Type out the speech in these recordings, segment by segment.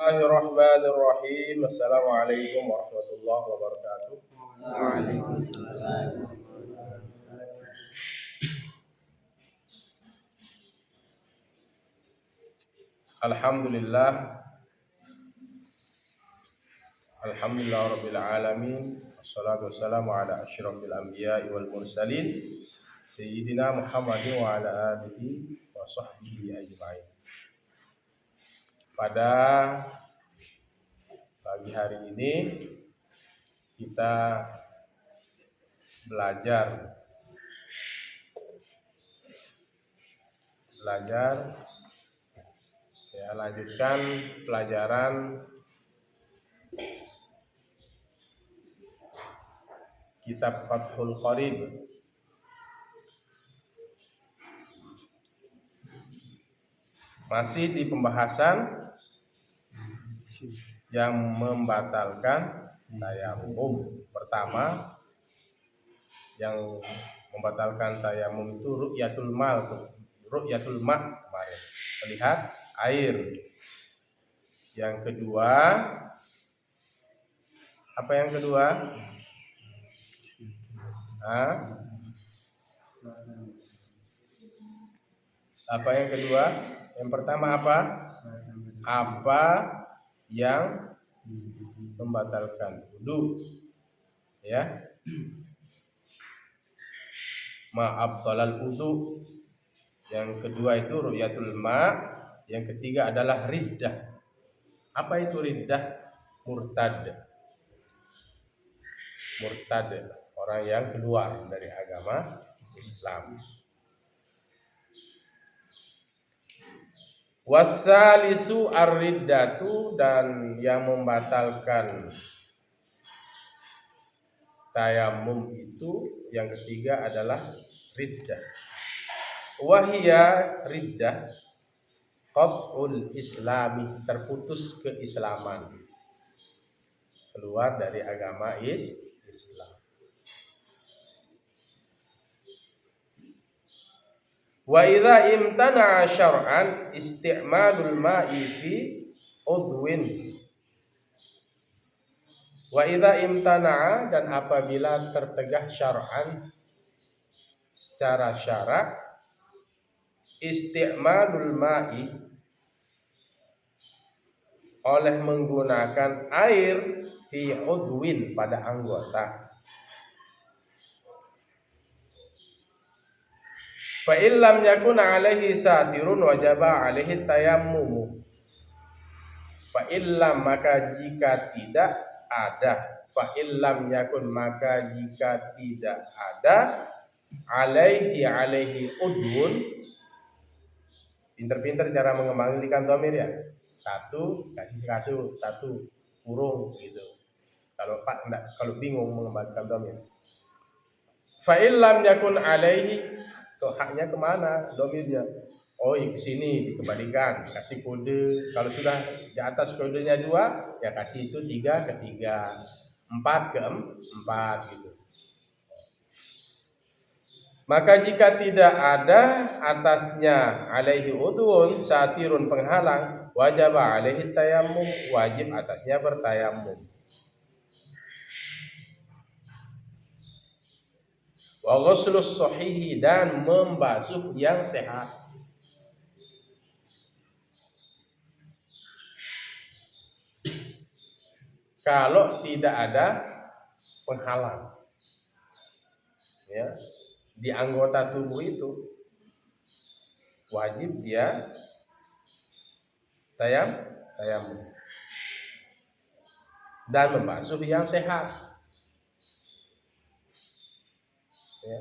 Bismillahirrahmanirrahim. Assalamualaikum warahmatullahi wabarakatuh. Waalaikumsalam. Alhamdulillah. Alhamdulillah rabbil alamin. Wassalatu wassalamu ala asyrafil anbiya'i wal mursalin sayyidina Muhammadin wa ala alihi wa sahbihi ajma'in. Pada pagi hari ini kita belajar ya, lanjutkan pelajaran kitab Fathul Qarib. Masih di pembahasan yang membatalkan tayamum. Pertama, yang membatalkan tayamum itu ru'yatul ma' kemarin, melihat air. Yang kedua, apa yang kedua? Apa yang kedua? Yang pertama apa? Apa yang membatalkan wudu? Ya. Ma'abtalal wudu. Yang kedua itu ru'yatul ma'. Yang ketiga adalah riddah. Apa itu riddah? Murtad, orang yang keluar dari agama Islam. Wassalisu ar-riddatu, dan yang membatalkan tayamum itu yang ketiga adalah riddah. Wahia riddah qat'ul islami, terputus keislaman, keluar dari agama Islam. Wa idza imtana'a syar'an isti'malul ma'i fi udwin. Wa idza imtana'a, dan apabila tertegah syar'an secara syarak, isti'malul ma'i, oleh menggunakan air, fi udwin, pada anggota. Fa illam yakun alaihi satirun wajaba alaihi tayammum. Fa illam, maka jika tidak ada, fa illam yakun, maka jika tidak ada, alaihi udwun. Pinter-pinter cara mengembalikan dhamir ya. Satu kasih kasu, satu kurung gitu. Kalau bingung mengembalikan dhamir. Fa illam yakun alaihi, tuh haknya kemana dhamirnya? Oh, ke sini dikembalikan, kasih kode. Kalau sudah di atas kodenya 2, ya kasih itu 3 ke 3, 4 ke 4 gitu. Maka jika tidak ada atasnya alaihi udhun, satirun, penghalang, wajib alaihi tayammum, wajib atasnya bertayammum. Wa ghuslus sahihi, dan membasuh yang sehat. Kalau tidak ada penghalang, ya, di anggota tubuh itu, wajib dia tayammum dan membasuh yang sehat. Ya,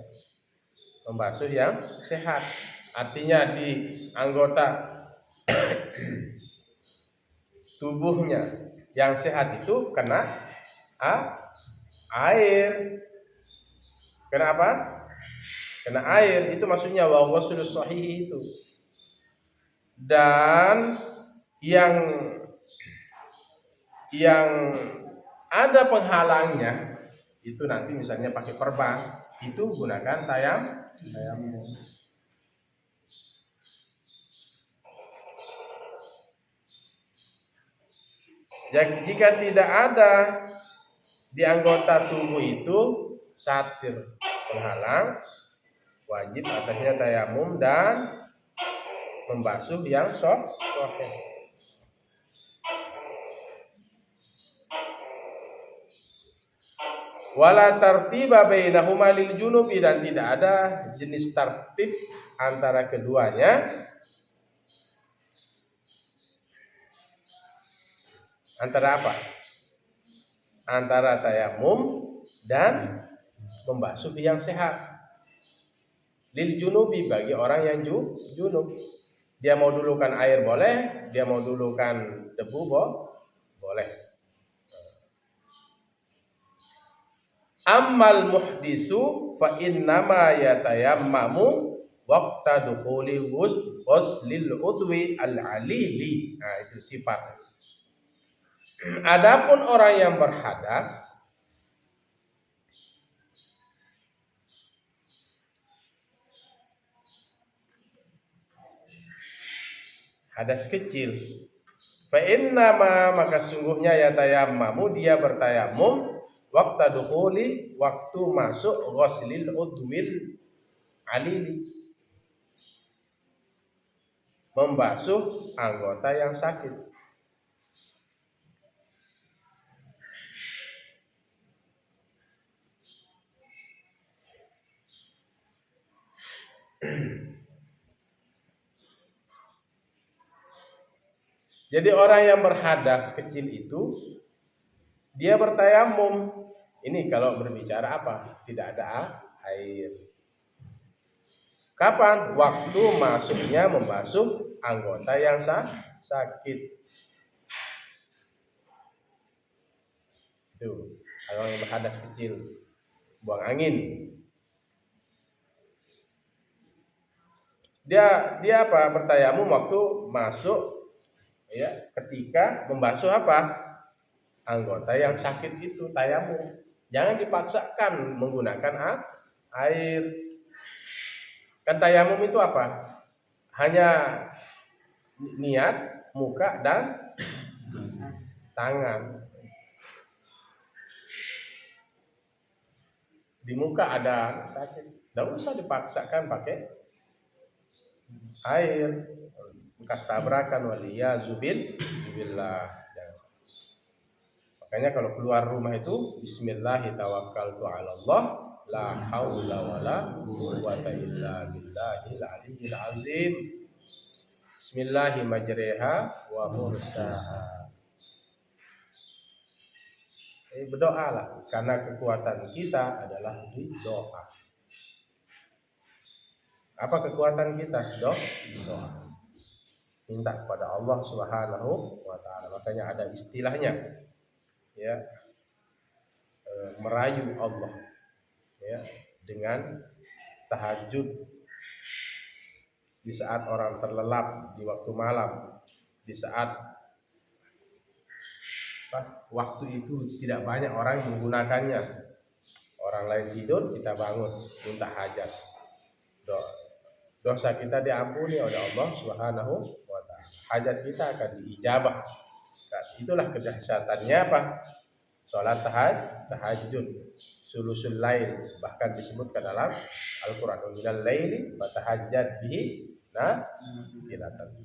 membasuh yang sehat, artinya di anggota tubuhnya yang sehat itu kena air. Kenapa? Kena air, itu maksudnya wa ghuslus sahih itu. Dan yang ada penghalangnya itu nanti misalnya pakai perban, itu gunakan tayammum. Jika tidak ada di anggota tubuh itu satir penghalang, wajib atasnya tayamum dan membasuh yang sahih. Wala tartiba bainahuma lil junubi, dan tidak ada jenis tertib antara keduanya. Antara apa? Antara tayamum dan membasuh yang sehat. Lil junubi, bagi orang yang junub. Dia mau dulukan air boleh, dia mau dulukan debu boleh. Ammal muhdisu fa innama yatayammamu waqta dukhuli ghuslil udwi al-alili. Nah, itu sifat. Adapun orang yang berhadas, hadas kecil, fa innama, maka sungguhnya yatayammamu, dia bertayamum waqta dukhuli, waktu masuk ghuslil udwil alili, membasuh anggota yang sakit. Jadi orang yang berhadas kecil itu dia bertayamum. Ini kalau berbicara apa? Tidak ada air. Kapan? Waktu masuknya membasuh anggota yang sakit. Itu orang yang berhadas kecil, buang angin. Dia apa? Bertayamum waktu masuk, ya, ketika membasuh apa? Anggota yang sakit itu, tayamum. Jangan dipaksakan menggunakan air. Kan tayamum itu apa? Hanya niat, muka dan tangan. Di muka ada sakit, tidak usah dipaksakan pakai air. Bekas tabrakan, waliyazubillah. Makanya kalau keluar rumah itu bismillahirrahmanirrahim, la haula wala quwwata illa billahil aliyyil azim. Bismillahi majriha wa mursaha. Berdoalah, karena kekuatan kita adalah di doa. Apa kekuatan kita? Doa. Minta kepada Allah Subhanahu wa taala. Makanya ada istilahnya, ya, merayu Allah, ya, dengan tahajud di saat orang terlelap di waktu malam, di saat waktu itu tidak banyak orang yang menggunakannya. Orang lain tidur, kita bangun minta hajat. Dosa kita diampuni oleh Allah Subhanahu wa taala. Hajat kita akan diijabah. Nah, itulah kedahsyatannya apa? Salat tahajud, sulusul lail, bahkan disebutkan dalam Al-Qur'an, minal laili fatahajjad bihi nafilatan.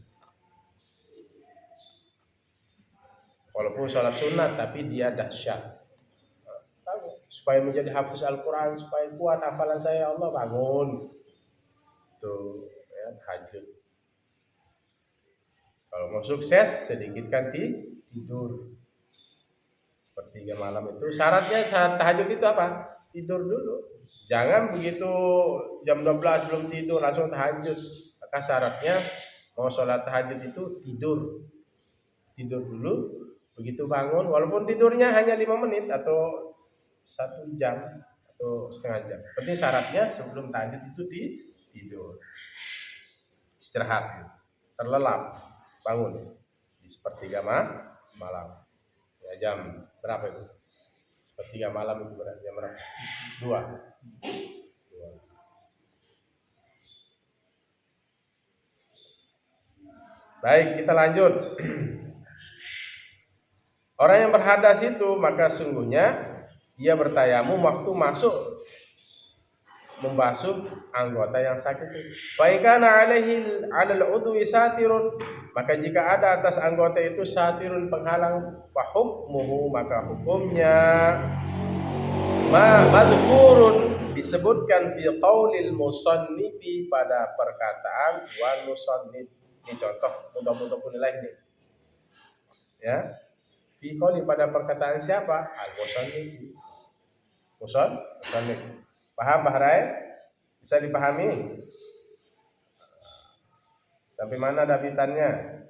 Walaupun salat sunat tapi dia dahsyat. Supaya menjadi hafiz Al-Qur'an, supaya kuat hafalan saya, Allah bangun. Tuh, ya, tahajud. Kalau mau sukses, sedikitkan tidur. Sepertiga malam itu syaratnya, saat tahajud itu apa? Tidur dulu. Jangan begitu jam 12 belum tidur langsung tahajud. Maka syaratnya mau sholat tahajud itu tidur. Tidur dulu, begitu bangun, walaupun tidurnya hanya 5 menit atau 1 jam atau setengah jam. Penting syaratnya sebelum tahajud itu tidur. Istirahat, terlelap, bangun di sepertiga malam. Ya, jam berapa itu? Sepertiga malam itu berarti jam berapa? 2. Baik, kita lanjut. Orang yang berhadas itu maka sungguhnya dia bertayamum waktu masuk membasuh anggota yang sakit itu. Fa kana alaihi 'alal udwi satirun, maka jika ada atas anggota itu satirun penghalang, fa hukmuhu maka hukumnya madhkurun disebutkan fi qaulil musannifi pada perkataan wal musannif. Ini contoh mudah-mudahan nilai ini. Ya. Fi qauli pada perkataan siapa? Al musannif. Musannif. Paham Bahrai? Bisa dipahami? Sampai mana dabitannya?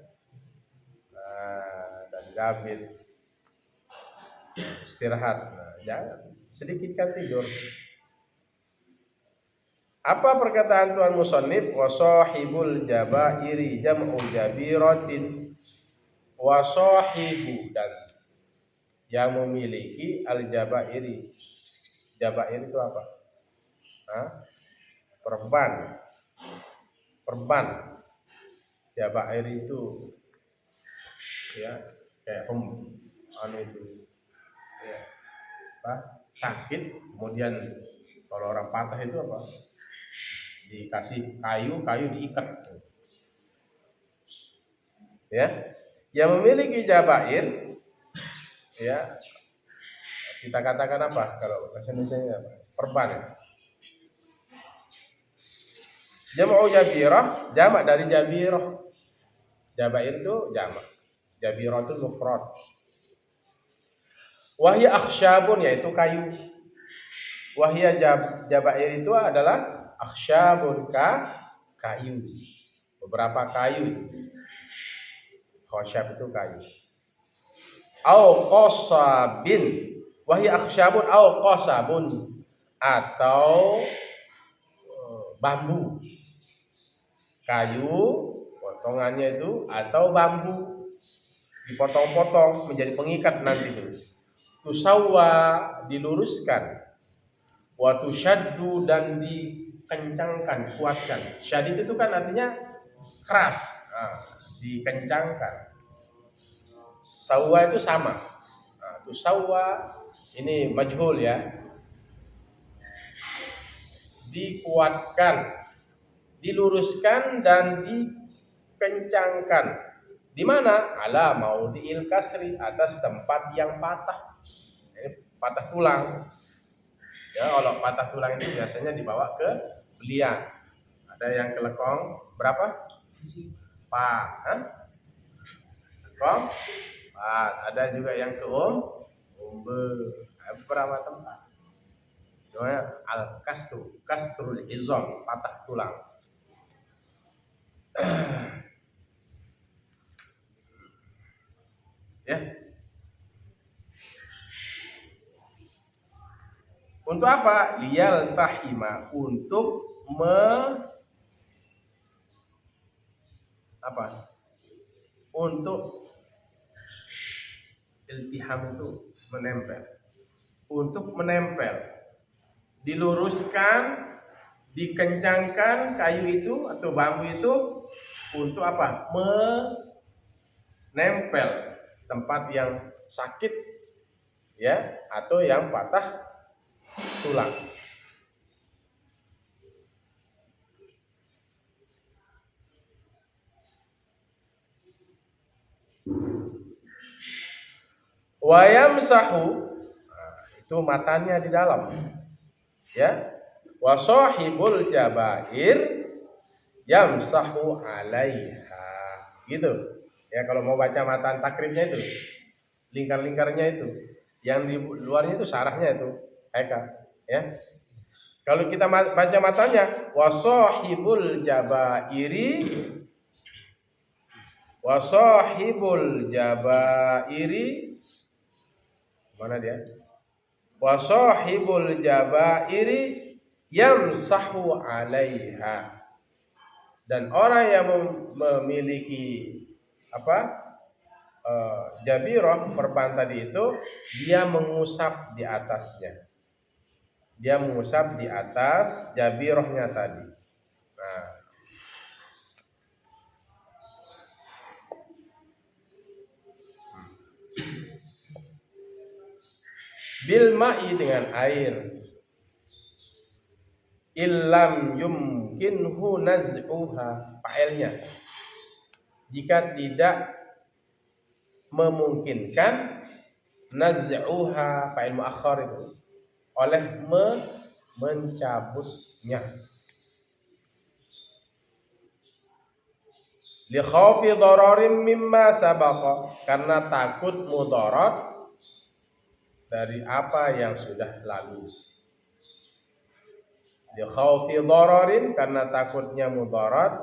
Nah, dan David istirahat. Nah, jangan sedikitkan tidur. Apa perkataan Tuan Musannif? Wa sahibul jabairi jam'u jabiratin. Wa sahibu dan yang memiliki al jabairi. Jabair itu apa? Perban. Jabair itu ya kayak itu ya, sakit, kemudian kalau orang patah itu apa? Dikasih kayu diikat. Ya. Yang memiliki jabair ya kita katakan apa kalau bahasa Indonesia apa? Perban ya. Jam'u jabirah, jamak dari jabirah. Jabair itu jamak. Jabirah itu mufrad. Wahya akhsyabun yaitu kayu. Wahya jabair itu adalah akhsyabun kayu. Beberapa kayu. Khasyab itu kayu. Au qasabin. Wahya akhsyabun au qasabun atau bambu. Kayu potongannya itu atau bambu dipotong-potong menjadi pengikat nanti itu. Tusawwa diluruskan, wa tusyaddu dan dikencangkan, kuatkan. Syadid itu kan artinya keras, dikencangkan. Sawwa itu sama. Tusawwa ini majhul ya. Dikuatkan, diluruskan dan dikencangkan. Di mana? Ala maudhi'il kasri, atas tempat yang patah. Patah tulang. Ya, kalau patah tulang itu biasanya dibawa ke belian. Ada yang ke lekong berapa? Lekong. Ada juga yang ke umbe. Berapa tempat? Namanya kasrul izam, patah tulang. Ya. Untuk apa? Liyal tahima, untuk untuk iltiham itu menempel. Untuk menempel, diluruskan, dikencangkan kayu itu atau bambu itu untuk apa? Menempel tempat yang sakit ya atau yang patah tulang. Wayamsahu, itu matanya di dalam. Ya. Wa sahibul jabair yamsahu 'alaiha. Gitu. Ya kalau mau baca matan takribnya itu, lingkar-lingkarnya itu. Yang di luarnya itu sarahnya itu. Ya. Kalau kita baca matanya, wa sahibul jabairi mana dia? Wa sahibul jabairi yamsahu 'alaiha. Dan orang yang memiliki jabirah, perban tadi itu, dia mengusap di atasnya. Dia mengusap di atas jabirahnya tadi. Nah, bil ma'i dengan air, illam yumkinhu naz'uha, fa'ilnya, jika tidak memungkinkan naz'uha, fa'il muakhar itu, oleh mencabutnya, li khaufi dararin mimma sabaqa, karena takut mudarat dari apa yang sudah lalu. Li khaufi dararin, karena takutnya mudarat.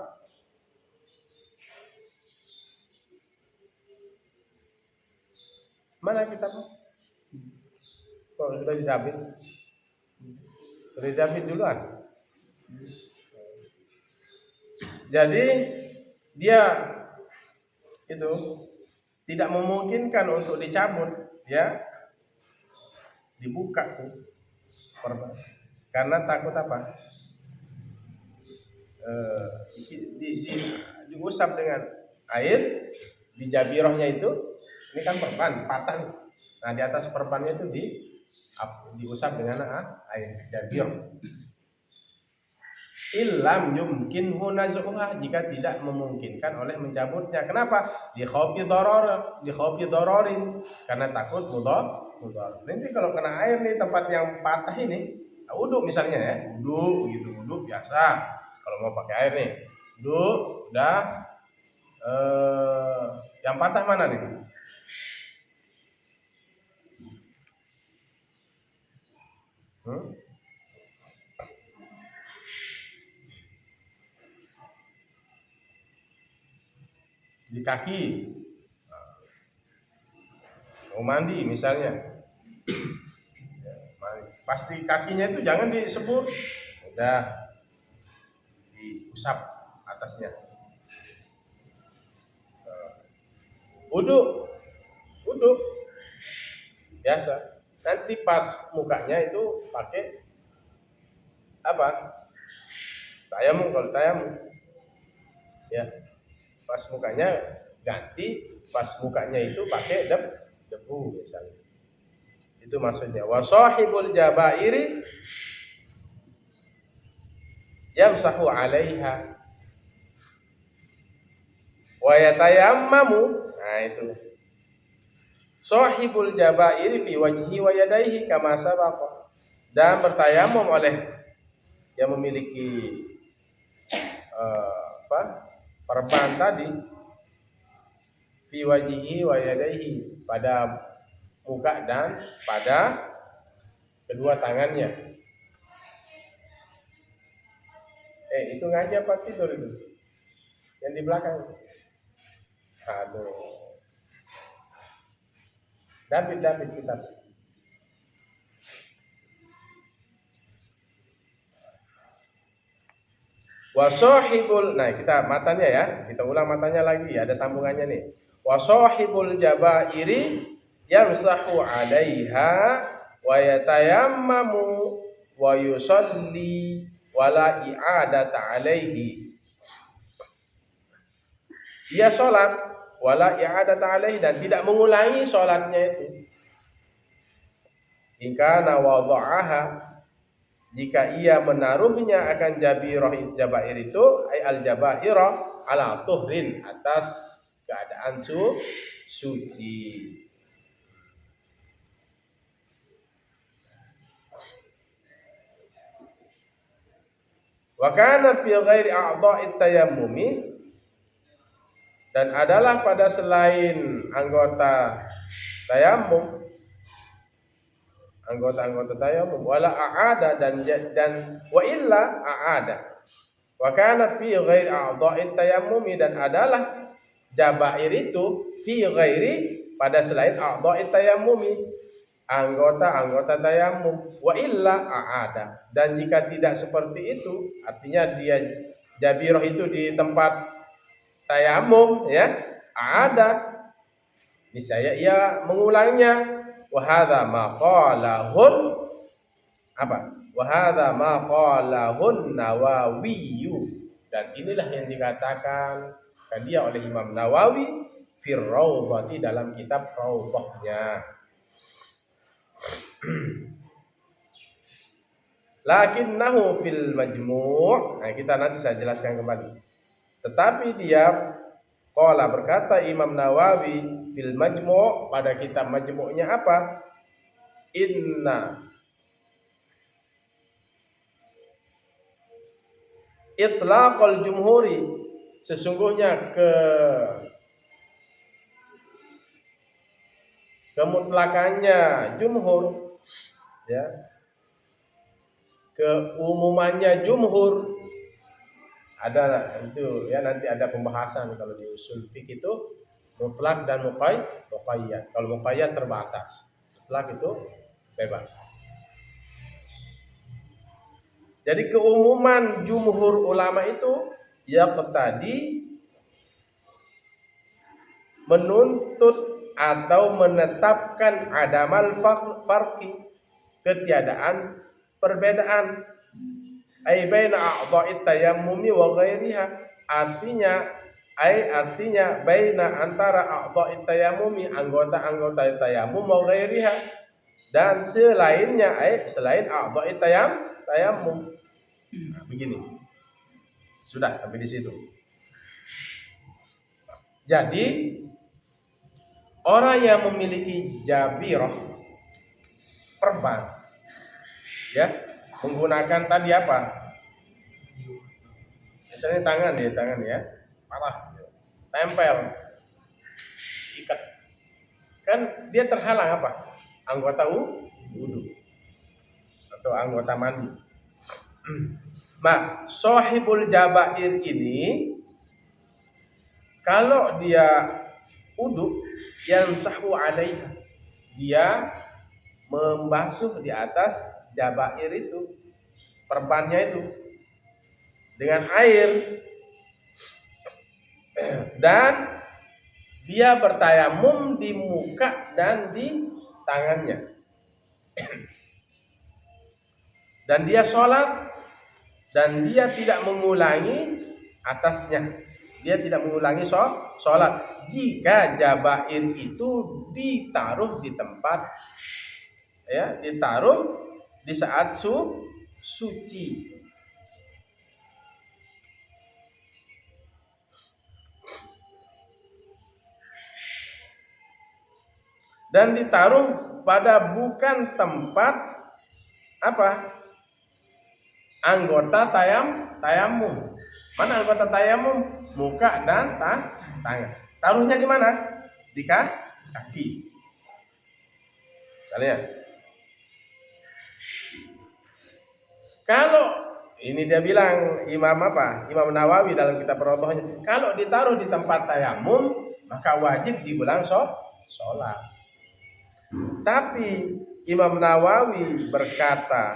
Mana kitabnya? Kok sudah dicabut? Sudah dicabut duluan. Jadi dia itu tidak memungkinkan untuk dicabut, ya, dibuka tuh korban, karena takut apa? Diusap dengan air di jabirohnya itu. Ini kan perban patah nih. Nah, di atas perbannya itu diusap dengan air jabir. Illam yumkinhu naz'uha, jika tidak memungkinkan oleh mencabutnya. Kenapa? Di khaufi dararin, karena takut mudar. Nanti kalau kena air nih, tempat yang patah ini, wudhu misalnya ya, wudhu biasa. Kalau mau pakai air nih, wudhu udah, yang patah mana nih? Di kaki, mau mandi misalnya, pasti kakinya itu jangan disebur, udah diusap atasnya. Wudhu biasa. Nanti pas mukanya itu pakai apa? Tayamum. Kalau tayamum, ya, pas mukanya ganti, pas mukanya itu pakai debu misalnya. Itu maksudnya. Wa sahibul jabairi yamsahu 'alaiha wa yatayammamu. Nah, itu. Sahibul jabairi fi wajhi wa yadayhi kama sabaqa. Dan bertayamum oleh yang memiliki perban tadi, fi wajhihi wa yadayhi, pada muka dan pada kedua tangannya. Itu ngaji apa tidur itu? Yang di belakang. Aduh. David kitab. Wasahibul, nah kita matanya ya, kita ulang matanya lagi, ada sambungannya nih. Wasahibul jabairi yamsahu 'alaiha wa yatayammamu wa yusalli wala i'adata 'alaihi. Ia sholat wala i'adata 'alaihi, dan tidak mengulangi sholatnya itu. Jika nawadha'aha, jika ia menaruhnya akan jabair itu, ay al jabaira ala tuhrin, atas keadaan suci. Wa kana fi ghairi a'dha'it tayammumi, dan adalah pada selain anggota tayammum, anggota tayammum, wala a'ada, dan wa illa a'ada. Wa kana fi ghairi a'dha'it tayammumi, dan adalah jabair itu fi ghairi, pada selain a'dha'it tayammumi, anggota tayammum, wa illa a'ada, dan jika tidak seperti itu, artinya dia jabirah itu di tempat tayammum, ya, a'ada, niscaya ia mengulangnya. Wa hadza ma qalahun apa? Wa hadza ma qalahun Nawawi, dan inilah yang dikatakan dia oleh Imam Nawawi fi Raudhati, dalam kitab Raudhahnya. Lakinnahu fil majmu'. Nah, kita nanti saya jelaskan kembali. Tetapi dia qala berkata Imam Nawawi fil majmu' pada kitab majmu'nya apa? Inna itlaqal jumhuri, sesungguhnya kemutlakannya jumhur, ya, keumumannya jumhur, ada itu ya, nanti ada pembahasan kalau di usul fiqh itu mutlak dan muqayyad. Kalau muqayyad terbatas, mutlak itu bebas. Jadi keumuman jumhur ulama itu ya tadi menuntut atau menetapkan adamal farqi, ketiadaan perbedaan, ai baina a'dha'it tayammumi wa ghairiha, artinya baina antara a'dha'it tayammumi, anggota-anggota tayammum, wa ghairiha, dan selainnya, selain a'dha'it tayammum. Nah, begini. Sudah sampai di situ. Jadi orang yang memiliki jabirah, perban, ya, menggunakan tadi apa? Misalnya tangan ya, parah, tempel, ikat, kan dia terhalang apa? Anggota wudu atau anggota mandi. Nah, sahibul jabair ini kalau dia wudu, yang sahu alaiha, dia membasuh di atas jabair itu, perbannya itu, dengan air, dan dia bertayamum di muka dan di tangannya, dan dia sholat, dan dia tidak mengulangi atasnya, dia tidak mengulangi sholat jika jabair itu ditaruh di tempat, ya, ditaruh di saat suci. Dan ditaruh pada bukan tempat apa? Anggota tayamum. Mana anggota tayamum? Muka dan tangan. Taruhnya di mana? Di kaki. Misalnya, kalau ini dia bilang Imam Nawawi dalam kitab Rawdhahnya, kalau ditaruh di tempat tayamum maka wajib diulang sholat. Tapi Imam Nawawi berkata,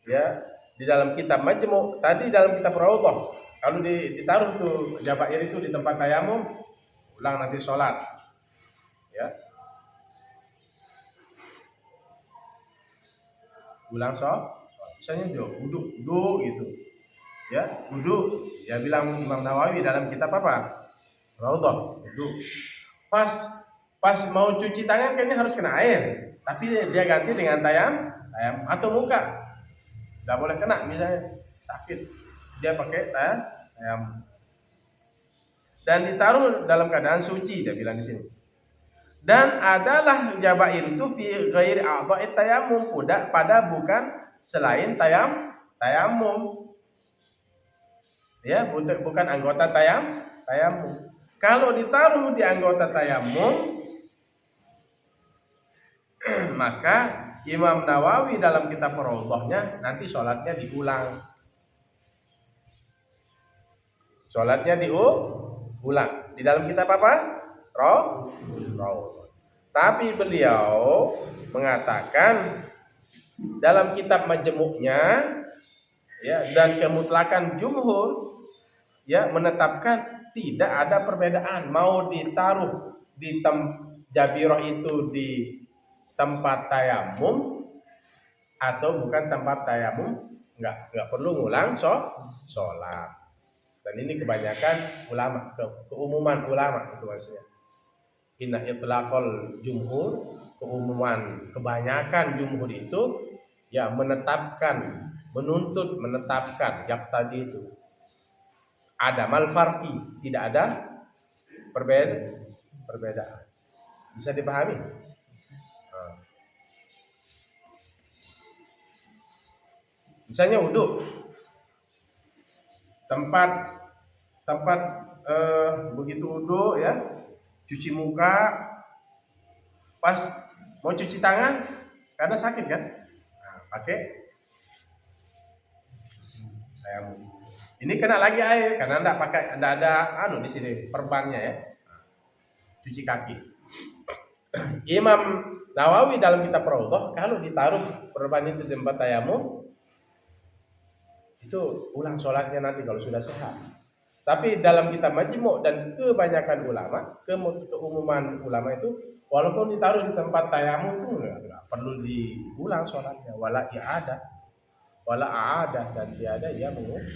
ya, di dalam kitab Majmu', tadi dalam kitab Rawdhah, kalau ditaruh tuh jabair itu di tempat tayamum, ulang nanti sholat, ya, ulang sholat. Misalnya dia wudu gitu, ya, wudu, ya, bilang Imam Nawawi dalam kitab apa? Rawdhah, wudu. Pas mau cuci tangan kayaknya harus kena air, tapi dia ganti dengan tayam atau muka. Nggak boleh kena, misalnya sakit, dia pakai tayam. Dan ditaruh dalam keadaan suci, dia bilang di sini. Dan adalah jabair itu fi ghairi a'dha'it tayammum, pada bukan selain tayamum. Ya, bukan anggota tayamum. Kalau ditaruh di anggota tayamum, maka Imam Nawawi dalam kitab Rawdhahnya nanti sholatnya diulang. Sholatnya diulang. Di dalam kitab apa? Rawdhah. Tapi beliau mengatakan dalam kitab Majmu'nya, ya, dan kemutlakan jumhur, ya, menetapkan tidak ada perbedaan mau ditaruh di jabirah itu di tempat tayamum atau bukan tempat tayamum, nggak perlu ngulang sholat. Dan ini kebanyakan ulama, keumuman ulama itu maksudnya. Inna itlaqal jumhur keumuman, kebanyakan jumhur itu ya menetapkan, menetapkan yak tadi itu. Ada malfarki, tidak ada perbedaan. Bisa dipahami? Nah, misalnya wudhu, tempat tempat begitu wudhu ya, cuci muka, pas mau cuci tangan karena sakit kan, nah, pakai tayamum. Ini kena lagi air karena enggak ada di sini perbannya ya. Cuci kaki. Imam Nawawi dalam kitab Raudhah kalau ditaruh perban itu di tempat tayamum itu ulang sholatnya nanti kalau sudah sehat. Tapi dalam kitab Majmu' dan kebanyakan ulama, keumuman ulama itu walaupun ditaruh di tempat tayamum itu enggak perlu diulang sholatnya, wala a'adah dan tiada ia mengulang.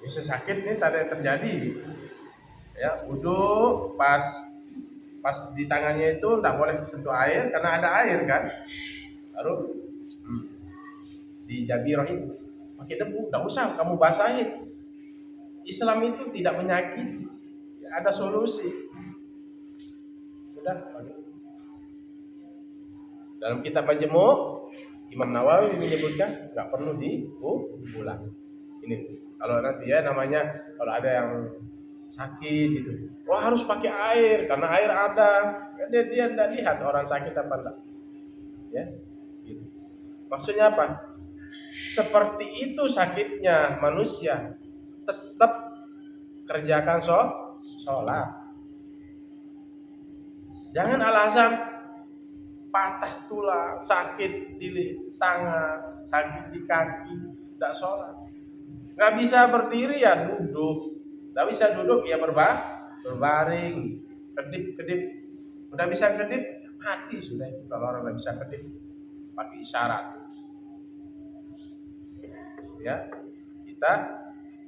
Bisa sakit nih tadi terjadi ya, wudhu pas di tangannya itu tidak boleh sentuh air karena ada air kan, lalu di jabirah itu pakai debu, tidak usah kamu basahin. Islam itu tidak menyakiti, ada solusi. Sudah. Dalam kitab Majmu' Imam Nawawi menyebutkan nggak perlu diulang. Ini kalau nanti ya namanya kalau ada yang sakit gitu, wah harus pakai air karena air ada. Dia tidak lihat orang sakit apa enggak, ya. Gitu. Maksudnya apa? Seperti itu sakitnya manusia, tetap kerjakan sholat. Jangan alasan patah tulang, sakit di tangan, sakit di kaki, tidak sholat. Nggak bisa berdiri ya duduk, nggak bisa duduk ya berbaring, kedip. Udah bisa kedip, mati sudah itu kalau orang nggak bisa kedip, pakai isyarat. Ya, kita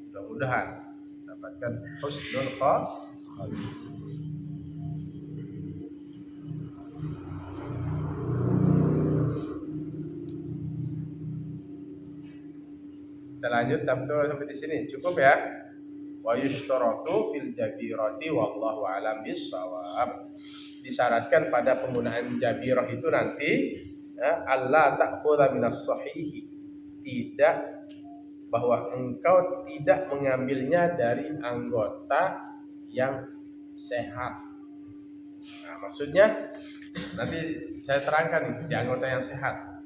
mudah-mudahan dapatkan husnul khotimah. Kita lanjut sampai di sini. Cukup ya. Wa yushtaratu fil jabirati wallahu a'lam bissawab. Disyaratkan pada penggunaan jabirah itu nanti ya, Allah ta'khudha minas sahihi. Tidak, bahwa engkau tidak mengambilnya dari anggota yang sehat. Nah, maksudnya nanti saya terangkan nih, di anggota yang sehat.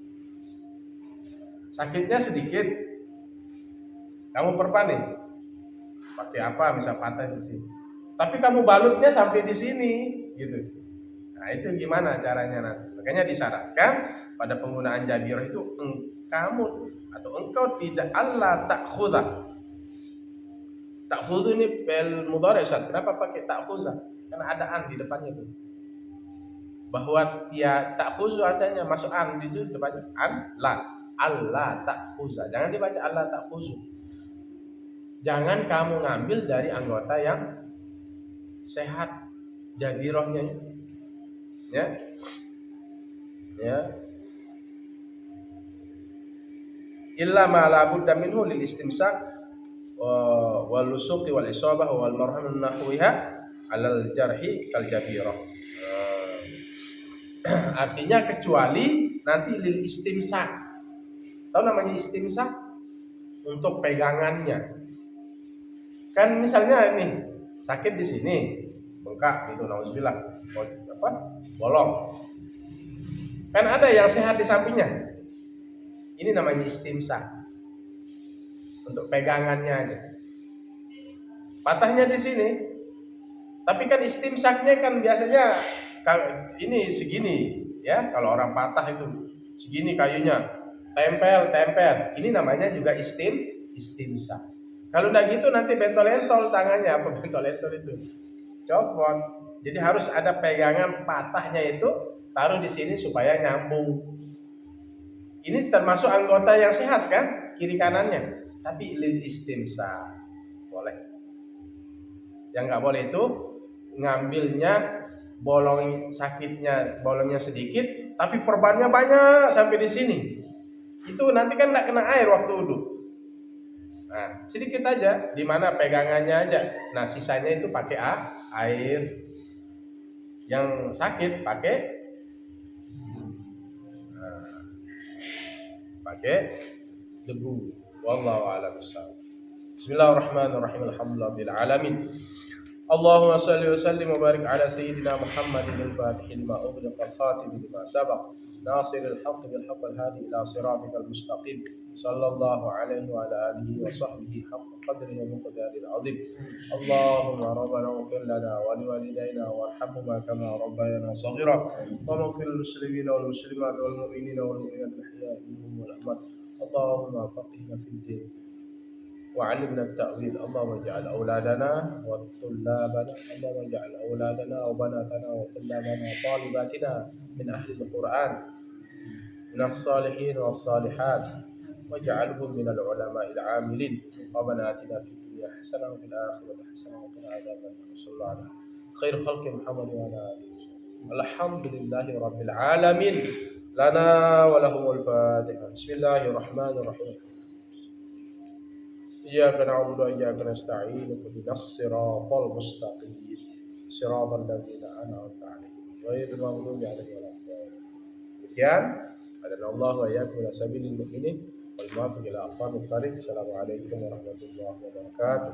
Sakitnya sedikit, kamu perban nih, pakai apa misal patah di sini, tapi kamu balutnya sampai di sini gitu. Nah itu gimana caranya nanti? Makanya disyaratkan pada penggunaan jabirah itu kamu atau engkau tidak Allah ta'khudha. Ta'khudhu ini pel mudhari' Ustaz. Kenapa pakai ta'khudha? Karena ada an di depannya itu. Bahwa dia ta'khudhu asalnya masuk an di situ depannya an la. Allah ta'khudha. Jangan dibaca Allah ta'khudhu. Jangan kamu ngambil dari anggota yang sehat jabirahnya, ya, illa ma la budda minhu lil istimsak wal lusuqi wal isabah wal marham nahwiha alal jarhi kal jabirah. Artinya kecuali nanti lil istimsak. Tahu namanya istimsak? Untuk pegangannya. Kan misalnya ini sakit di sini, bengkak gitu, nauzubillah, bolong. Kan ada yang sehat di sampingnya. Ini namanya istimsak. Untuk pegangannya aja. Patahnya di sini. Tapi kan istimsaknya kan biasanya ini segini, ya. Kalau orang patah itu segini kayunya, tempel. Ini namanya juga istimsak. Kalau udah gitu nanti bentol-entol tangannya, apa bentol-entol itu? Copot. Jadi harus ada pegangan patahnya itu, taruh di sini supaya nyambung. Ini termasuk anggota yang sehat kan, kiri kanannya. Tapi lil istimsa boleh. Yang nggak boleh itu ngambilnya bolongnya sedikit, tapi perbannya banyak sampai di sini. Itu nanti kan nggak kena air waktu wudhu. Nah, sedikit aja, di mana pegangannya aja. Nah, sisanya itu pakai air. Yang sakit pakai debu. Wallahu a'lam bishawab. Bismillahirrahmanirrahim. Alhamdulillahil alamin. Allahumma salli wa sallim wa barik ala sayyidina Muhammadin al-Fatih lima ughliqa al-khatim lima sabaq nasiril haqq bil haqq al-hadi ila siratikal mustaqim sallallahu alaihi wa ala alihi wa sahbihi haqqa qadrihi wa miqdaril azim. Allahumma rabbana ighfir lana wa liwalidayna warhamhuma kama rabbayana shaghira wa ighfir lil muslimina wal muslimat wal mu'minina wal mu'minat al-ahya'i minhum wal amwat. Allahumma faqihna fid din وعلمنا التأويل. اللهم اجعل أولادنا وطلابنا اللهم اجعل أولادنا وبناتنا وطلابنا وطالباتنا من أهل القرآن من الصالحين والصالحات واجعلهم من العلماء العاملين. ربنا آتنا في الدنيا حسنة وفي الآخرة حسنة وقنا عذاب النار. صلى الله على خير خلق محمد وعلى آله وسلم. الحمد لله رب العالمين لنا ولهم الفاتحة. بسم الله الرحمن الرحيم. إياك نعبد وإياك نستعين اهدنا الصراط المستقيم صراط الذين أنعمت عليهم غير المغضوب عليهم ولا الضالين. Demikian, Allah wa iyyakum ila sabilil mu'minin wal muwaffiq ila aqwamit thariq. Assalamualaikum warahmatullahi wabarakatuh.